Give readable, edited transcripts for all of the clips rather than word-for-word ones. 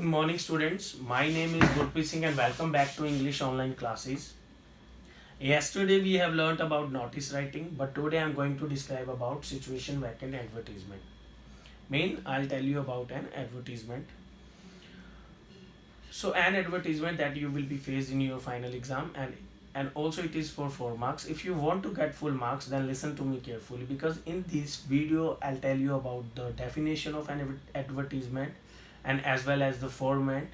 Good morning, students. My name is Gurpreet Singh and welcome back to English online classes. Yesterday we have learnt about notice writing, but today I am going to describe about situation vacant advertisement. I'll tell you about an advertisement. So an advertisement that you will be faced in your final exam, and also it is for 4 marks. If you want to get full marks, then listen to me carefully, because in this video I'll tell you about the definition of an advertisement and as well as the format,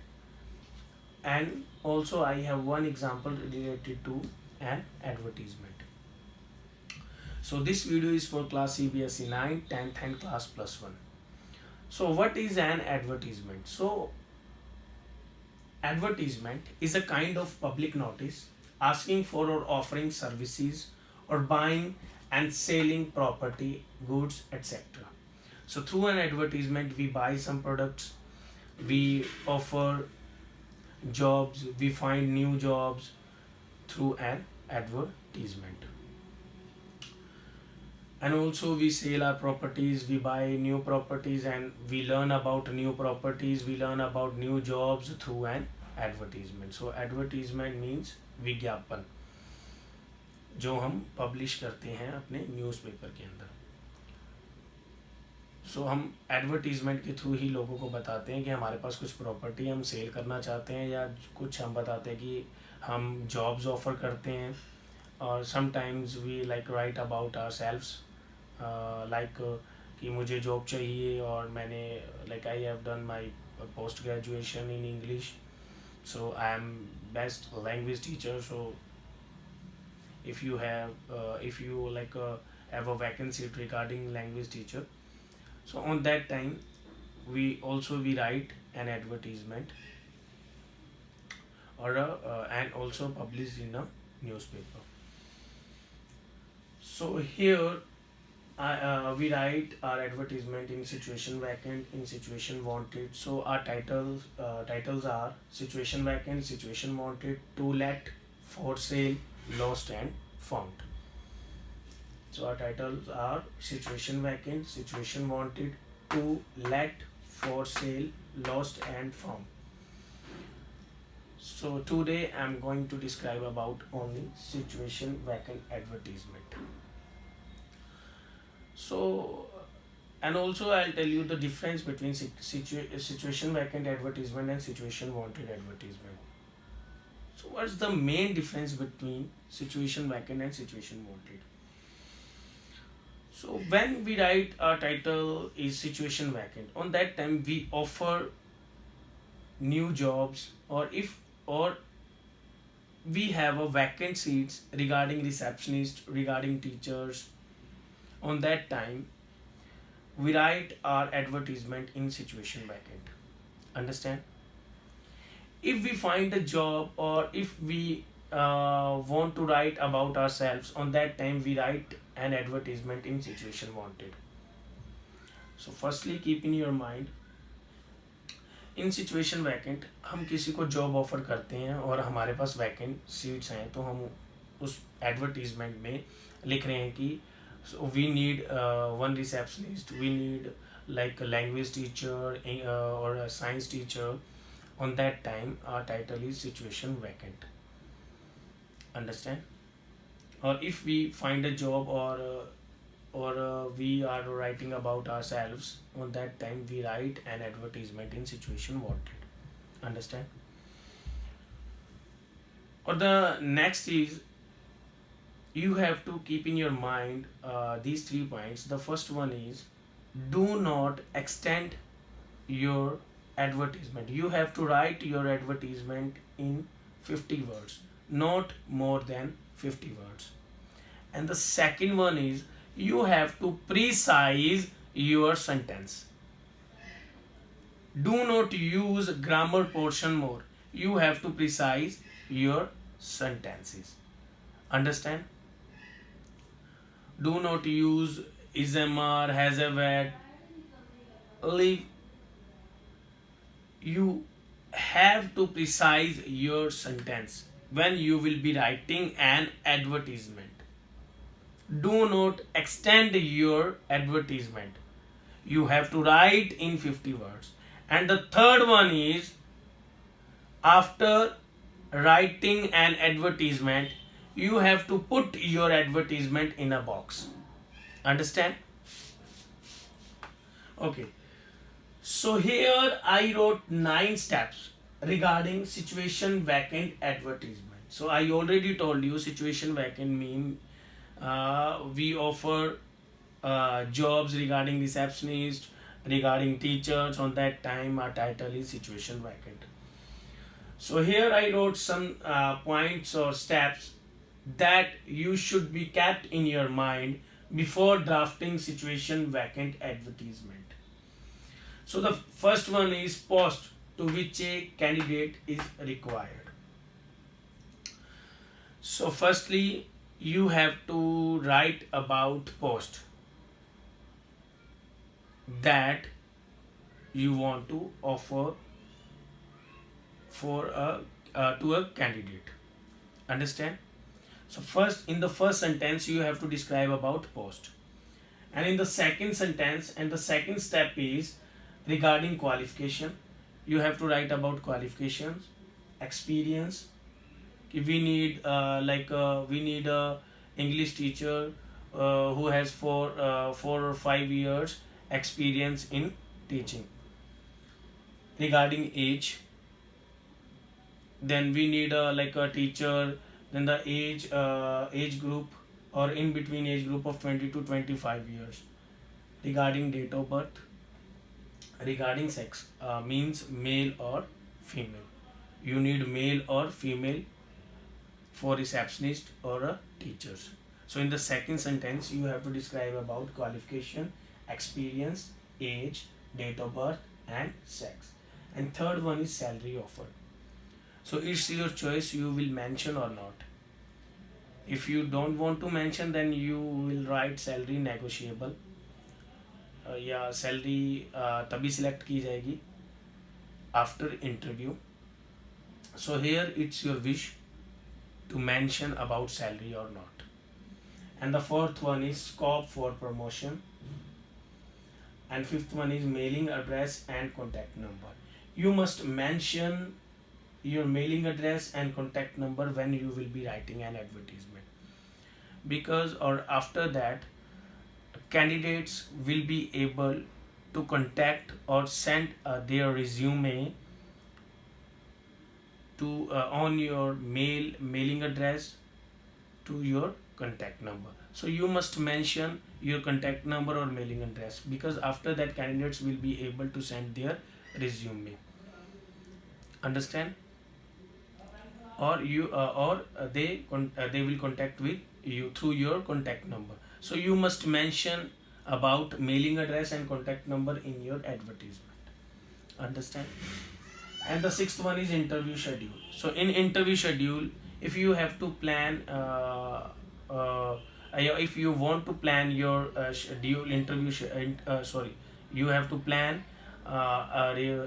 and also I have one example related to an advertisement. So this video is for class CBSE 9, 10th and class plus 1. So what is an advertisement? So advertisement is a kind of public notice asking for or offering services or buying and selling property, goods, etc. So through an advertisement we buy some products, we offer jobs, we find new jobs through an advertisement. And also we sell our properties, we buy new properties, and we learn about new properties, we learn about new jobs through an advertisement. So advertisement means विज्ञापन जो हम publish करते हैं अपने newspaper के अंदर. सो हम advertisement के थ्रू ही लोगों को बताते हैं कि हमारे पास कुछ प्रॉपर्टी हम सेल करना चाहते हैं, या कुछ हम बताते हैं कि हम जॉब्स ऑफ़र करते हैं. और sometimes we like write about our selfs, like कि मुझे जॉब चाहिए और मैंने like I have done my post graduation in English, so I am best language teacher. So if you have a vacancy regarding language teacher, so on that time we write an advertisement or and also publish in a newspaper. So here we write our advertisement in situation vacant, in situation wanted. So our titles are situation vacant, situation wanted, to let, for sale, lost and found. So our titles are situation vacant, situation wanted, to let, for sale, lost and found. So today I am going to describe about only situation vacant advertisement. So, and also I'll tell you the difference between situation vacant advertisement and situation wanted advertisement. So what's the main difference between situation vacant and situation wanted? So when we write our title is situation vacant, on that time we offer new jobs, or we have a vacant seats regarding receptionist, regarding teachers. On that time we write our advertisement in situation vacant. Understand? If we find a job, or if we want to write about ourselves, on that time we write an advertisement in situation wanted. So firstly keep in your mind, in situation vacant हम किसी को job offer करते हैं और हमारे पास vacant seats हैं, तो हम उस एडवर्टीजमेंट में लिख रहे हैं कि so we need one receptionist, we need like a language teacher or a science teacher. On that time our title is situation vacant. Understand? Or if we find a job, or we are writing about ourselves, on that time we write an advertisement in situation wanted. Understand? Or the next is, you have to keep in your mind these 3 points. The first one is, do not extend your advertisement. You have to write your advertisement in 50 words, not more than 50 words. And the second one is, you have to precise your sentence. Do not use grammar portion more. You have to precise your sentences. Understand? Do not use ismr, has a word. Leave. You have to precise your sentence when you will be writing an advertisement. Do not extend your advertisement. You have to write in 50 words. And the third one is, After writing an advertisement, you have to put your advertisement in a box. Understand? Okay. So here I wrote 9 steps regarding situation vacant advertisement. So I already told you situation vacant mean we offer jobs regarding receptionist, regarding teachers. On that time, our title is situation vacant. So here I wrote some points or steps that you should be kept in your mind before drafting situation vacant advertisement. So the first one is post to which a candidate is required. So firstly, you have to write about post that you want to offer for a to a candidate. Understand? So first, in the first sentence, you have to describe about post, and in the second sentence, and the second step is regarding qualification. You have to write about qualifications, experience. We need a English teacher who has 4 or 5 years experience in teaching. Regarding age, then we need a teacher, then the age group or in between age group of 20 to 25 years. Regarding date of birth, regarding sex, means male or female. You need male or female for receptionist or teachers. So in the second sentence, you have to describe about qualification, experience, age, date of birth, and sex. And third one is salary offered. So it's your choice, you will mention or not. If you don't want to mention, then you will write salary negotiable. या salary तभी select की जाएगी after interview. So here it's your wish to mention about salary or not. And the fourth one is scope for promotion. And fifth one is mailing address and contact number. You must mention your mailing address and contact number when you will be writing an advertisement, because or after that candidates will be able to contact or send their resume to on your mailing address to your contact number. So you must mention your contact number or mailing address, because after that candidates will be able to send their resume. Understand? Or they will contact with you through your contact number. So you must mention about mailing address and contact number in your advertisement. Understand? And the sixth one is interview schedule. So in interview schedule, if you have to plan if you want to plan your schedule interview sorry, you have to plan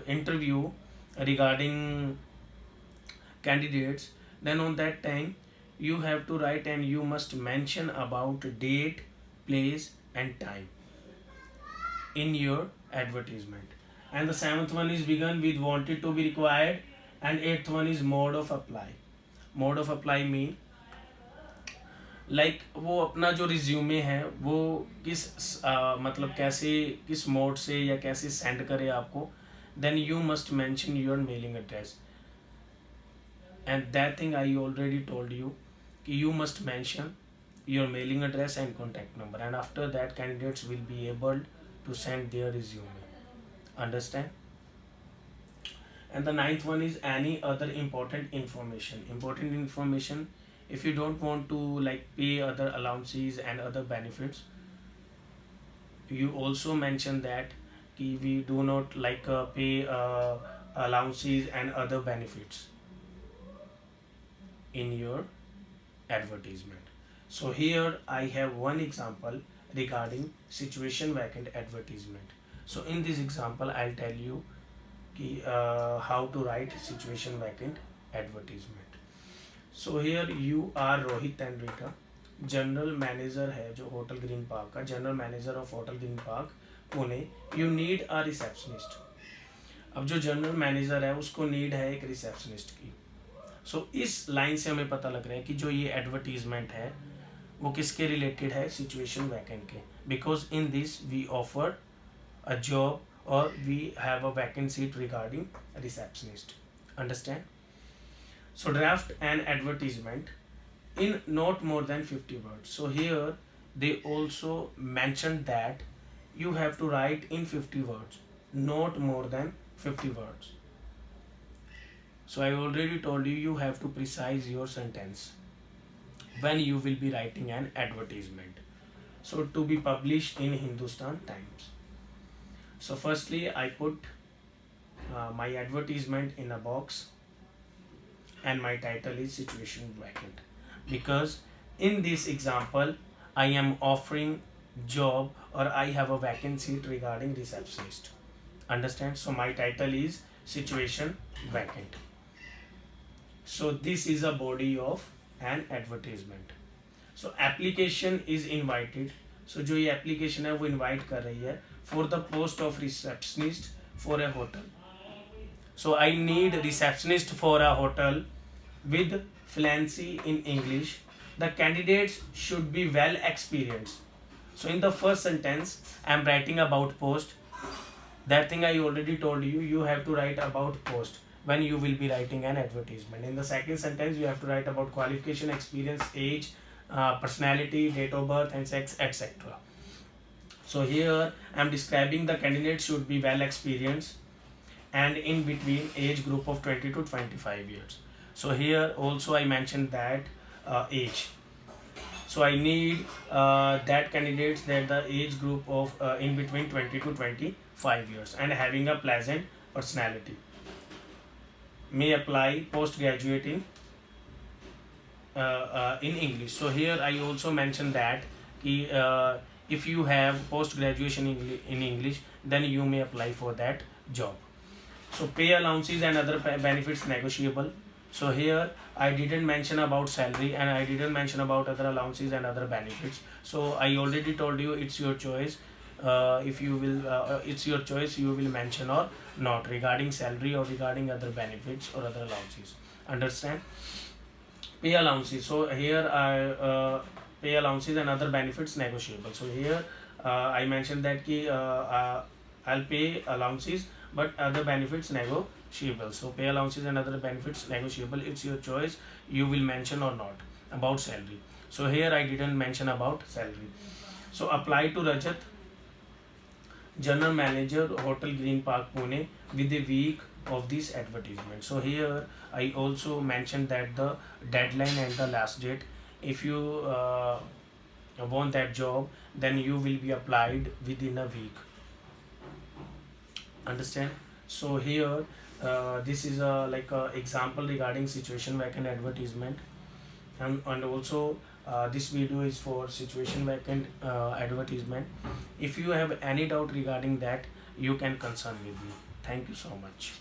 interview regarding candidates, then on that time you have to write and you must mention about date, place, and time in your advertisement. And the seventh one is begun with wanted to be required, and eighth one is mode of apply. Mode of apply mean वो अपना जो resume है वो किस मतलब कैसे किस mode से या कैसे सेंड करे आपको. Then you must mention your mailing address, and that thing I already told you, you must mention your mailing address and contact number, and after that candidates will be able to send their resume. Understand? And the ninth one is any other important information. If you don't want to pay other allowances and other benefits, you also mention that we do not pay allowances and other benefits in your advertisement. So here I have one example regarding situation vacant advertisement. So in this example I'll tell you how to write situation vacant advertisement. So here you are Rohit Tendrika, general manager है जो hotel green park का, general manager of hotel green park Pune. You need a receptionist. अब जो general manager है उसको need है एक receptionist की। सो इस लाइन से हमें पता लग रहा है कि जो ये एडवर्टीजमेंट है वो किसके रिलेटेड है, सिचुएशन वैकेंट के, because in this we offer a job or we have a vacant seat regarding a receptionist. Understand? So draft an advertisement in not more than 50 words. So here they also mentioned that you have to write in 50 words, not more than 50 words. So I already told you, you have to precise your sentence when you will be writing an advertisement. So to be published in Hindustan Times. So firstly I put my advertisement in a box and my title is situation vacant, because in this example I am offering job or I have a vacant seat regarding receptionist. Understand? So my title is situation vacant. So this is a body of an advertisement. So application is invited. So जो ये application है वो invite कर रही है for the post of receptionist for a hotel. So I need receptionist for a hotel with fluency in English. The candidates should be well experienced. So in the first sentence I am writing about post. That thing I already told you, you have to write about post when you will be writing an advertisement. In the second sentence you have to write about qualification, experience, age, personality, date of birth and sex, etc. So here I am describing the candidate should be well experienced and in between age group of 20 to 25 years. So here also I mentioned that age. So I need that candidates that the age group of in between 20 to 25 years and having a pleasant personality. May apply postgraduate in English. So here I also mentioned that if you have post graduation in English, then you may apply for that job. So pay allowances and other benefits negotiable. So here I didn't mention about salary and I didn't mention about other allowances and other benefits. So I already told you it's your choice. If you will, it's your choice. You will mention or not regarding salary or regarding other benefits or other allowances. Understand? Pay allowances. So here I pay allowances and other benefits negotiable. So here I mentioned that I'll pay allowances but other benefits negotiable. So pay allowances and other benefits negotiable. It's your choice. You will mention or not about salary. So here I didn't mention about salary. So apply to Rajat, General Manager, Hotel Green Park, Pune, with a week of this advertisement. So here I also mentioned that the deadline and the last date. If you want that job, then you will be applied within a week. Understand? So here this is a like a example regarding situation vacant advertisement, and also this video is for situation vacant advertisement. If you have any doubt regarding that, you can consult with me. Thank you so much.